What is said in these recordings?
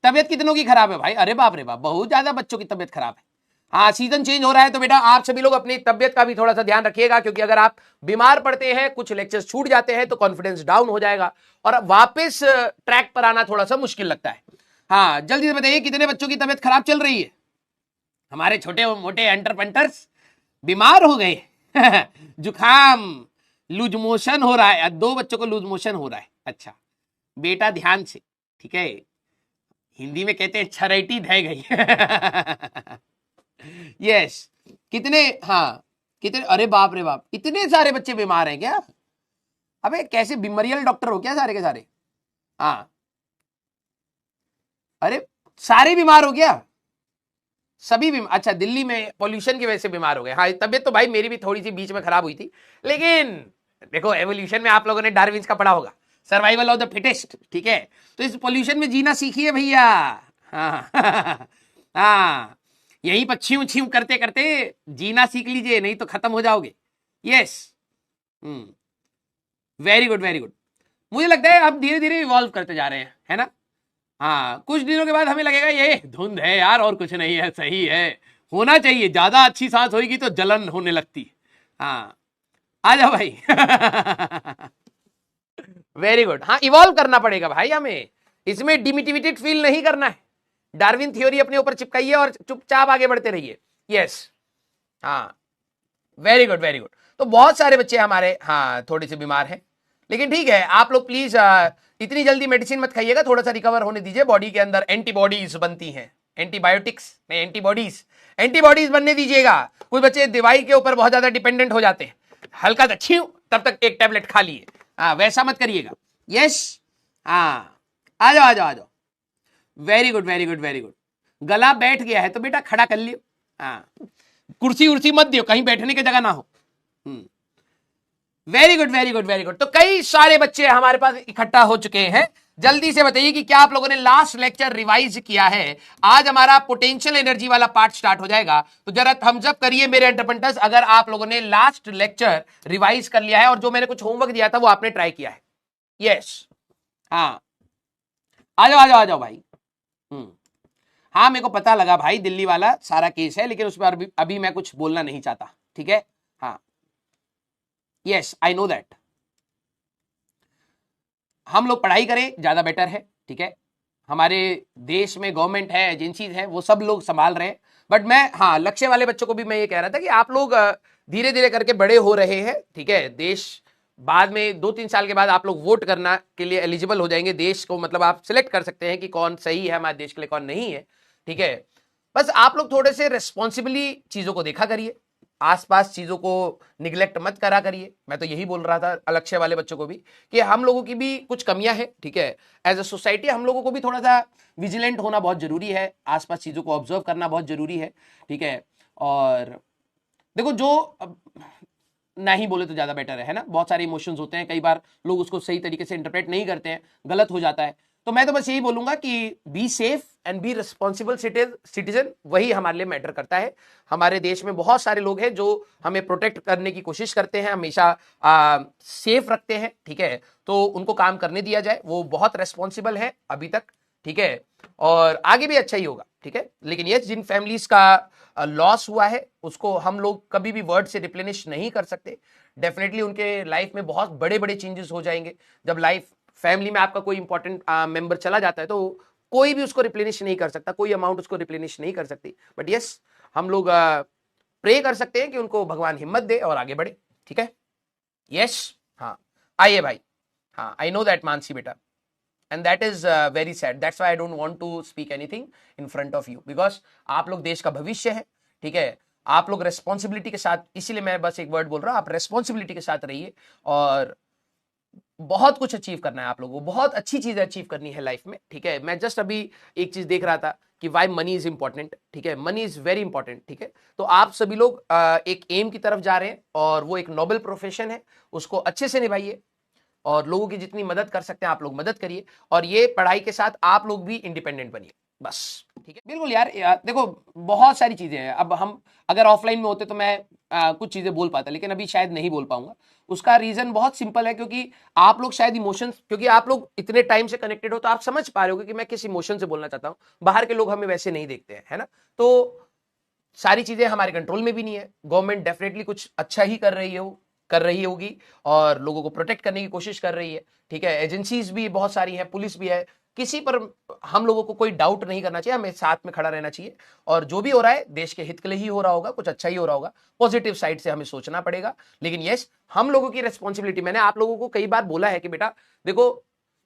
तबियत कितनों की खराब है भाई? अरे बाप रे बाप, बहुत ज्यादा बच्चों की तबियत खराब है। हाँ, सीजन चेंज हो रहा है तो बेटा आप सभी लोग अपनी तबियत का भी थोड़ा सा ध्यान रखिएगा, क्योंकि अगर आप बीमार पड़ते हैं, कुछ लेक्चर्स छूट जाते हैं तो कॉन्फिडेंस डाउन हो जाएगा और वापस ट्रैक पर आना थोड़ा सा मुश्किल लगता है। हाँ, जल्दी से बताइए कितने बच्चों की तबियत खराब चल रही है? हमारे छोटे मोटे अंटर पंटर्स बीमार हो गए जुकाम, लूज मोशन हो रहा है, 2 बच्चों को लूज मोशन हो रहा है। अच्छा बेटा ध्यान से, ठीक है, हिंदी में कहते हैं छरैटी ढह गई यस। कितने, हाँ कितने, अरे बाप रे बाप, इतने सारे बच्चे बीमार हैं क्या? अबे कैसे बीमारियल डॉक्टर हो क्या सारे के सारे? हाँ, अरे सारे बीमार हो क्या? सभी बीमार? अच्छा, दिल्ली में पोल्यूशन की वजह से बीमार हो गए। हाँ, तबियत तो भाई मेरी भी थोड़ी सी बीच में खराब हुई थी, लेकिन देखो एवोल्यूशन में आप लोगों ने डार्विन का पढ़ा होगा, सर्वाइवल ऑफ द फिटेस्ट, ठीक है, तो इस पोल्यूशन में जीना सीखिए भैया। हाँ हाँ, यही पर छीव छीव करते करते जीना सीख लीजिए, नहीं तो खत्म हो जाओगे। Yes, very good very good. मुझे लगता है अब धीरे धीरे इवॉल्व करते जा रहे हैं, है ना? हाँ, कुछ दिनों के बाद हमें लगेगा ये धुंध है यार और कुछ नहीं है, सही है, होना चाहिए, ज्यादा अच्छी सांस होगी तो जलन होने लगती। हाँ, आ जाओ भाई वेरी गुड। हाँ, इवॉल्व करना पड़ेगा भाई हमें, इसमें डिमिटिवेटेड फील नहीं करना है। डार्विन थ्योरी अपने ऊपर चिपकाइए और चुपचाप आगे बढ़ते रहिए। यस, हाँ, वेरी गुड वेरी गुड। तो बहुत सारे बच्चे हमारे हाँ थोड़े से बीमार हैं, लेकिन ठीक है, आप लोग प्लीज इतनी जल्दी मेडिसिन मत खाइएगा, थोड़ा सा रिकवर होने दीजिए। बॉडी के अंदर एंटीबॉडीज बनती हैं, एंटीबायोटिक्स नहीं, एंटीबॉडीज, एंटीबॉडीज बनने दीजिएगा। कुछ बच्चे दवाई के ऊपर बहुत ज्यादा डिपेंडेंट हो जाते हैं, हल्का सा छीव तब तक एक टैबलेट खा लिए, हाँ वैसा मत करिएगा। यस, हाँ, आ जाओ आ जाओ आ जाओ, very good very good very good. गला बैठ गया है तो बेटा खड़ा कर लियो, हाँ, कुर्सी उर्सी मत दियो, कहीं बैठने की जगह ना हो। Very good very good very good. तो कई सारे बच्चे हमारे पास इकट्ठा हो चुके हैं। जल्दी से बताइए कि क्या आप लोगों ने लास्ट लेक्चर रिवाइज किया है? आज हमारा पोटेंशियल एनर्जी वाला पार्ट स्टार्ट हो जाएगा, तो जरा थम्स अप करिए मेरे एंटरप्रेन्योर्स अगर आप लोगों ने लास्ट लेक्चर रिवाइज कर लिया है और जो मैंने कुछ होमवर्क दिया था वो आपने ट्राई किया है। यस, हाँ, आ जाओ आ जाओ आ जाओ भाई। हाँ, मेरे को पता लगा भाई, दिल्ली वाला सारा केस है, लेकिन उस पर अभी मैं कुछ बोलना नहीं चाहता, ठीक है? हाँ, यस आई नो दैट। हम लोग पढ़ाई करें ज्यादा बेटर है, ठीक है? हमारे देश में गवर्नमेंट है, एजेंसीज है, वो सब लोग संभाल रहे हैं। बट मैं हाँ लक्ष्य वाले बच्चों को भी मैं ये कह रहा था कि आप लोग धीरे धीरे करके बड़े हो रहे हैं, ठीक है? देश बाद में 2-3 साल के बाद आप लोग वोट करना के लिए एलिजिबल हो जाएंगे, देश को मतलब आप सिलेक्ट कर सकते हैं कि कौन सही है हमारे देश के लिए, कौन नहीं है, ठीक है? बस आप लोग थोड़े से रेस्पॉन्सिबली चीजों को देखा करिए, आसपास चीजों को निग्लेक्ट मत करा करिए। मैं तो यही बोल रहा था अलक्ष्य वाले बच्चों को भी कि हम लोगों की भी कुछ कमियां हैं, ठीक है? एज अ सोसाइटी हम लोगों को भी थोड़ा सा विजिलेंट होना बहुत जरूरी है, आसपास चीजों को ऑब्जर्व करना बहुत जरूरी है, ठीक है? और देखो, जो नहीं बोले तो ज्यादा बेटर है ना? बहुत सारे इमोशंस होते हैं, कई बार लोग उसको सही तरीके से इंटरप्रेट नहीं करते हैं, गलत हो जाता है। तो मैं तो बस यही बोलूंगा कि be safe and be responsible citizen, वही हमारे लिए मैटर करता है। हमारे देश में बहुत सारे लोग हैं जो हमें प्रोटेक्ट करने की कोशिश करते हैं, हमेशा सेफ रखते हैं, ठीक है? तो उनको काम करने दिया जाए, वो बहुत रेस्पॉन्सिबल है अभी तक, ठीक है? और आगे भी अच्छा ही होगा, ठीक है? लेकिन ये जिन फैमिलीज का लॉस हुआ है उसको हम लोग कभी भी वर्ड से रिप्लेनिश नहीं कर सकते। डेफिनेटली उनके लाइफ में बहुत बड़े बड़े चेंजेस हो जाएंगे। जब लाइफ फैमिली में आपका कोई इंपॉर्टेंट मेंबर चला जाता है तो कोई भी उसको रिप्लेनिश नहीं कर सकता, कोई अमाउंट उसको रिप्लेनिश नहीं कर सकती। बट यस, हम लोग प्रे कर सकते हैं कि उनको भगवान हिम्मत दे और आगे बढ़े, ठीक है? यस, हाँ, आइए भाई। हाँ, आई नो दैट मानसी बेटा, and that is very sad. That's why I don't want to speak anything in front of you, because आप लोग देश का भविष्य है, ठीक है? आप लोग रेस्पॉन्सिबिलिटी के साथ, इसीलिए मैं बस एक वर्ड बोल रहा हूं, आप रेस्पॉन्सिबिलिटी के साथ रहिए और बहुत कुछ अचीव करना है आप लोगों को, बहुत अच्छी चीजें अचीव करनी है लाइफ में, ठीक है? मैं जस्ट अभी एक चीज देख रहा था कि वाई मनी इज इंपॉर्टेंट, ठीक है? मनी इज वेरी इंपॉर्टेंट, ठीक है? तो आप सभी लोग एक एम की तरफ जा रहे हैं और वो एक नोबल प्रोफेशन है, उसको अच्छे से निभाइए और लोगों की जितनी मदद कर सकते हैं आप लोग मदद करिए, और ये पढ़ाई के साथ आप लोग भी इंडिपेंडेंट बनिए, बस, ठीक है? बिल्कुल यार, देखो बहुत सारी चीजें हैं। अब हम अगर ऑफलाइन में होते तो मैं कुछ चीजें बोल पाता, लेकिन अभी शायद नहीं बोल पाऊंगा। उसका रीजन बहुत सिंपल है, क्योंकि आप लोग शायद इमोशंस, क्योंकि आप लोग इतने टाइम से कनेक्टेड हो तो आप समझ पा रहे हो कि मैं किस इमोशन से बोलना चाहता हूं। बाहर के लोग हमें वैसे नहीं देखते हैं, है ना। तो सारी चीजें हमारे कंट्रोल में भी नहीं है। गवर्नमेंट डेफिनेटली कुछ अच्छा ही कर रही होगी और लोगों को प्रोटेक्ट करने की कोशिश कर रही है, ठीक है। एजेंसीज भी बहुत सारी है, पुलिस भी है, किसी पर हम लोगों को कोई डाउट नहीं करना चाहिए, हमें साथ में खड़ा रहना चाहिए। और जो भी हो रहा है देश के हित के लिए ही हो रहा होगा, कुछ अच्छा ही हो रहा होगा, पॉजिटिव साइड से हमें सोचना पड़ेगा। लेकिन यस, हम लोगों की रेस्पॉन्सिबिलिटी, मैंने आप लोगों को कई बार बोला है कि बेटा देखो,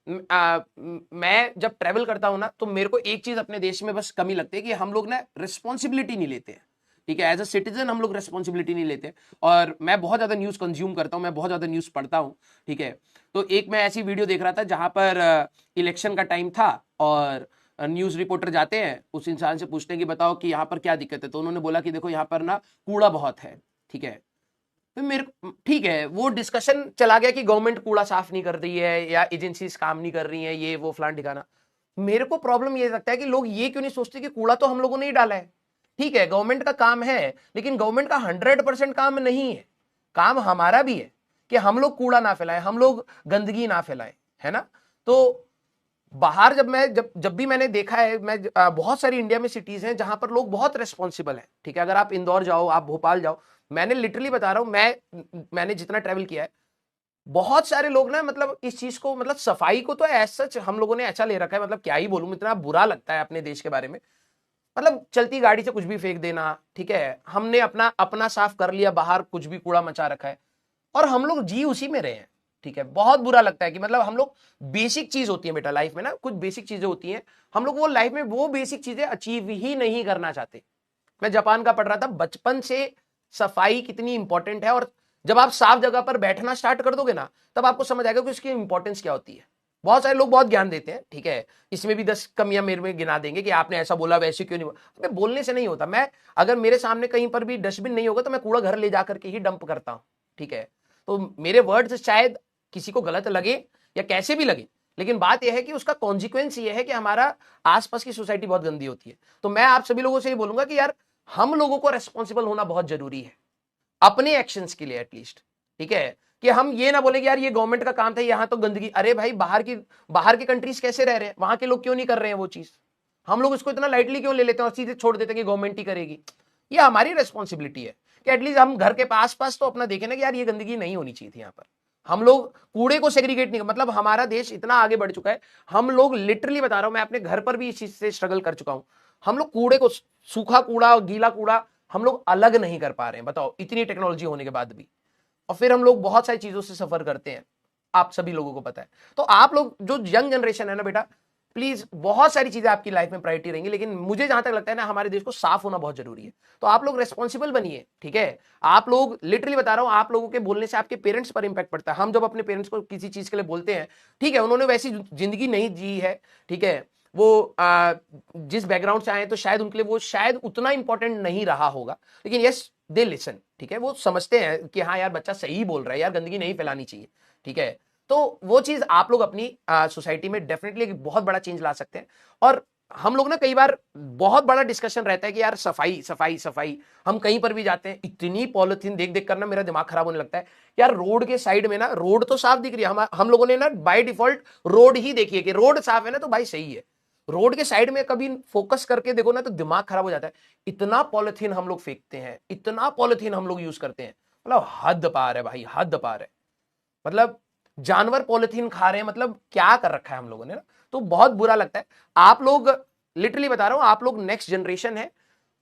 मैं जब ट्रेवल करता हूं ना, तो मेरे को एक चीज अपने देश में बस कमी लगती है कि हम लोग ना रिस्पॉन्सिबिलिटी नहीं लेते हैं, ठीक है। एज अ सिटीजन हम लोग रेस्पॉन्सिबिलिटी नहीं लेते। और मैं बहुत ज्यादा न्यूज कंज्यूम करता हूं, मैं बहुत ज्यादा न्यूज पढ़ता हूं, ठीक है। तो एक मैं ऐसी वीडियो देख रहा था जहां पर इलेक्शन का टाइम था और न्यूज रिपोर्टर जाते हैं, उस इंसान से पूछते हैं कि बताओ कि यहाँ पर क्या दिक्कत है। तो उन्होंने बोला कि देखो यहाँ पर ना कूड़ा बहुत है, ठीक है। तो मेरे ठीक है, वो डिस्कशन चला गया कि गवर्नमेंट कूड़ा साफ नहीं कर रही है या एजेंसीज काम नहीं कर रही है, ये वो फलान ठिकाना। मेरे को प्रॉब्लम ये लगता है कि लोग ये क्यों नहीं सोचते कि कूड़ा तो हम लोगों ने ही डाला है, ठीक है। गवर्नमेंट का काम है, लेकिन गवर्नमेंट का 100% काम नहीं है, काम हमारा भी है कि हम लोग कूड़ा ना फैलाएं, हम लोग गंदगी ना फैलाएं, है ना। तो बाहर जब भी मैंने देखा है, मैं बहुत सारी इंडिया में सिटीज हैं जहां पर लोग बहुत रेस्पॉन्सिबल हैं, ठीक है। अगर आप इंदौर जाओ, आप भोपाल जाओ, मैंने लिटरली बता रहा हूं, मैंने जितना ट्रेवल किया है, बहुत सारे लोग ना मतलब इस चीज को, मतलब सफाई को तो ऐसा सच हम लोगों ने ऐसा ले रखा है, मतलब क्या ही बोलूं, इतना बुरा लगता है अपने देश के बारे में। मतलब चलती गाड़ी से कुछ भी फेंक देना, ठीक है। हमने अपना अपना साफ कर लिया, बाहर कुछ भी कूड़ा मचा रखा है और हम लोग जी उसी में रहे हैं, ठीक है। बहुत बुरा लगता है कि मतलब हम लोग, बेसिक चीज होती है बेटा लाइफ में ना, कुछ बेसिक चीजें होती हैं, हम लोग वो लाइफ में वो बेसिक चीजें अचीव ही नहीं करना चाहते। मैं जापान का पढ़ रहा था, बचपन से सफाई कितनी इंपॉर्टेंट है, और जब आप साफ जगह पर बैठना स्टार्ट कर दोगे ना, तब आपको समझ आएगा कि उसकी इंपॉर्टेंस क्या होती है। बहुत सारे लोग बहुत ज्ञान देते हैं, ठीक है, इसमें भी 10 कमियां मेरे में गिना देंगे कि आपने ऐसा बोला, वैसे क्यों नहीं बोला। मैं बोलने से नहीं होता, मैं अगर मेरे सामने कहीं पर भी डस्टबिन नहीं होगा तो मैं कूड़ा घर ले जाकर के ही डंप करता हूं, ठीक है। तो मेरे वर्ड्स शायद किसी को गलत लगे या कैसे भी लगे, लेकिन बात यह है कि उसका कॉन्सिक्वेंस ये है कि हमारा आसपास की सोसाइटी बहुत गंदी होती है। तो मैं आप सभी लोगों से ये बोलूंगा कि यार, हम लोगों को रेस्पॉन्सिबल होना बहुत जरूरी है अपने एक्शंस के लिए एटलीस्ट, ठीक है। कि हम ये ना बोले कि यार ये गवर्नमेंट का काम था, यहां तो गंदगी, अरे भाई बाहर की कंट्रीज कैसे रह रहे हैं, वहां के लोग क्यों नहीं कर रहे हैं वो चीज, हम लोग उसको इतना लाइटली क्यों ले लेते हैं और सीधे छोड़ देते हैं कि गवर्नमेंट ही करेगी। ये हमारी रेस्पॉन्सिबिलिटी है कि एटलीस्ट हम घर के पास पास तो अपना देखें ना कि यार ये गंदगी नहीं होनी चाहिए थी यहाँ पर। हम लोग कूड़े को सेग्रीगेट नहीं, मतलब हमारा देश इतना आगे बढ़ चुका है, हम लोग लिटरली बता रहा हूं, मैं अपने घर पर भी इस चीज से स्ट्रगल कर चुका हूं। हम लोग कूड़े को, सूखा कूड़ा और गीला कूड़ा हम लोग अलग नहीं कर पा रहे हैं, बताओ, इतनी टेक्नोलॉजी होने के बाद भी। और फिर हम लोग बहुत सारी चीजों से सफर करते हैं, आप सभी लोगों को पता है। तो आप लोग जो यंग जनरेशन है ना बेटा, प्लीज, बहुत सारी चीजें आपकी लाइफ में प्रायोरिटी रहेंगी, लेकिन मुझे जहां तक लगता है ना, हमारे देश को साफ होना बहुत जरूरी है। तो आप लोग रेस्पॉन्सिबल बनिए, ठीक है। आप लोग, लिटरली बता रहा हूं, आप लोगों के बोलने से आपके पेरेंट्स पर इंपैक्ट पड़ता है। हम जब अपने पेरेंट्स को किसी चीज के लिए बोलते हैं, ठीक है, उन्होंने वैसी जिंदगी नहीं जी है, ठीक है, वो जिस बैकग्राउंड से आए तो शायद उनके लिए वो शायद उतना इंपॉर्टेंट नहीं रहा होगा, लेकिन यस, दे लिसन, ठीक है। वो समझते हैं कि हाँ यार, बच्चा सही बोल रहा है, यार गंदगी नहीं फैलानी चाहिए, ठीक है। तो वो चीज आप लोग अपनी सोसाइटी में डेफिनेटली एक बहुत बड़ा चेंज ला सकते हैं। और हम लोग ना कई बार बहुत बड़ा डिस्कशन रहता है कि यार सफाई सफाई सफाई, हम कहीं पर भी जाते हैं, इतनी पॉलिथीन देख देख कर ना मेरा दिमाग खराब होने लगता है। यार रोड के साइड में ना, रोड तो साफ दिख रही है, हम लोगों ने ना बाय डिफॉल्ट रोड ही देखी है कि रोड साफ है ना तो भाई सही है। रोड के साइड में कभी फोकस करके देखो ना तो दिमाग खराब हो जाता है। इतना पॉलिथीन हम लोग फेंकते हैं, इतना पॉलिथीन हम लोग यूज करते हैं, मतलब हद पार है भाई, हद पार है। मतलब जानवर पॉलिथीन खा रहे हैं, मतलब क्या कर रखा है हम लोगों ने ना। तो बहुत बुरा लगता है। आप लोग, लिटरली बता रहा हूं, आप लोग नेक्स्ट जनरेशन है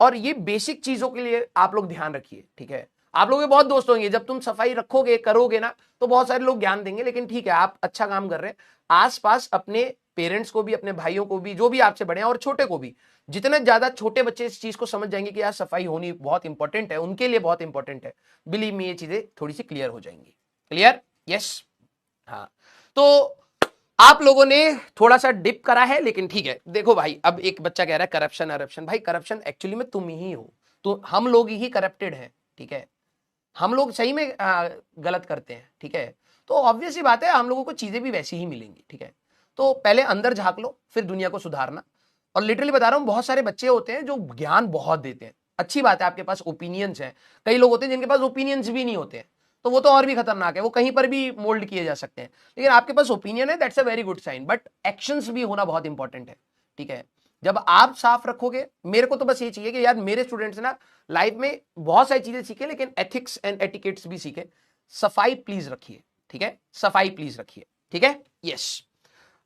और ये बेसिक चीजों के लिए आप लोग ध्यान रखिए, ठीक है। आप लोगों के बहुत दोस्त होंगे, जब तुम सफाई रखोगे करोगे ना तो बहुत सारे लोग ज्ञान देंगे, लेकिन ठीक है, आप अच्छा काम कर रहे हैं। आसपास अपने पेरेंट्स को भी, अपने भाइयों को भी, जो भी आपसे बड़े हैं, और छोटे को भी, जितने ज्यादा छोटे बच्चे इस चीज को समझ जाएंगे कि यार सफाई होनी बहुत इंपॉर्टेंट है, उनके लिए बहुत इंपॉर्टेंट है, बिलीव मी, ये चीजें थोड़ी सी क्लियर हो जाएंगी। क्लियर? यस। हाँ, तो आप लोगों ने थोड़ा सा डिप करा है, लेकिन ठीक है। देखो भाई, अब एक बच्चा कह रहा है करप्शन करप्शन, भाई करप्शन एक्चुअली में तुम ही हो, तो हम लोग ही करप्टेड हैं, ठीक है। हम लोग सही में गलत करते हैं, ठीक है। तो ऑब्वियस सी बात है, हम लोगों को चीजें भी वैसी ही मिलेंगी, ठीक है। तो पहले अंदर झांक लो, फिर दुनिया को सुधारना। और लिटरली बता रहा हूं, बहुत सारे बच्चे होते हैं जो ज्ञान बहुत देते हैं, अच्छी बात है आपके पास ओपिनियंस है। कई लोग होते हैं जिनके पास ओपिनियंस भी नहीं होते हैं, तो वो तो और भी खतरनाक है, वो कहीं पर भी मोल्ड किए जा सकते हैं। लेकिन आपके पास ओपिनियन है, that's a very good sign, but actions भी होना बहुत इंपॉर्टेंट है। ठीक है, जब आप साफ रखोगे, मेरे को तो बस ये चाहिए कि यार मेरे स्टूडेंट्स ना लाइफ में बहुत सारी चीजें सीखे, लेकिन एथिक्स एंड एटिकेट्स भी सीखे। सफाई प्लीज रखिए, ठीक है, सफाई प्लीज रखिए, ठीक है। यस,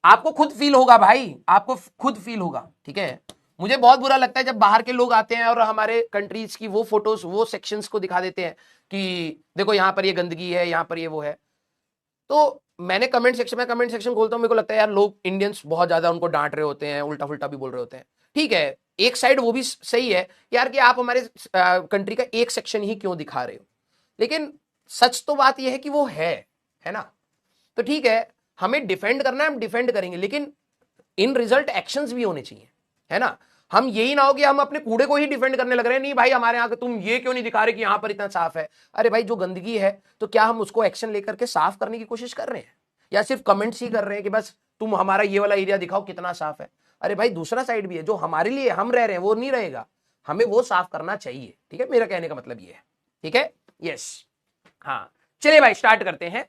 आपको खुद फील होगा भाई, आपको खुद फील होगा, ठीक है। मुझे बहुत बुरा लगता है जब बाहर के लोग आते हैं और हमारे कंट्रीज की वो फोटोज, वो सेक्शंस को दिखा देते हैं कि देखो यहाँ पर ये गंदगी है, यहाँ पर ये वो है। तो मैंने कमेंट सेक्शन खोलता हूँ, मेरे को लगता है यार लोग इंडियंस बहुत ज्यादा उनको डांट रहे होते हैं, उल्टा फुल्टा भी बोल रहे होते हैं। ठीक है, एक साइड वो भी सही है यार कि आप हमारे कंट्री का एक सेक्शन ही क्यों दिखा रहे हो, लेकिन सच तो बात यह है कि वो है ना। तो ठीक है, हमें डिफेंड करना है, हम डिफेंड करेंगे, लेकिन इन रिजल्ट एक्शंस भी होने चाहिए, है ना। हम यही ना हो कि हम अपने कूड़े को ही डिफेंड करने लग रहे हैं, नहीं भाई हमारे यहाँ तुम ये क्यों नहीं दिखा रहे कि यहाँ पर इतना साफ है। अरे भाई जो गंदगी है, तो क्या हम उसको एक्शन लेकर के साफ करने की कोशिश कर रहे हैं, या सिर्फ कमेंट्स ही कर रहे हैं कि बस तुम हमारा ये वाला एरिया दिखाओ कितना साफ है। अरे भाई दूसरा साइड भी है, जो हमारे लिए हम रह रहे हैं वो नहीं रहेगा, हमें वो साफ करना चाहिए। ठीक है, मेरा कहने का मतलब ये है, ठीक है। यस, हाँ चलिए भाई स्टार्ट करते हैं।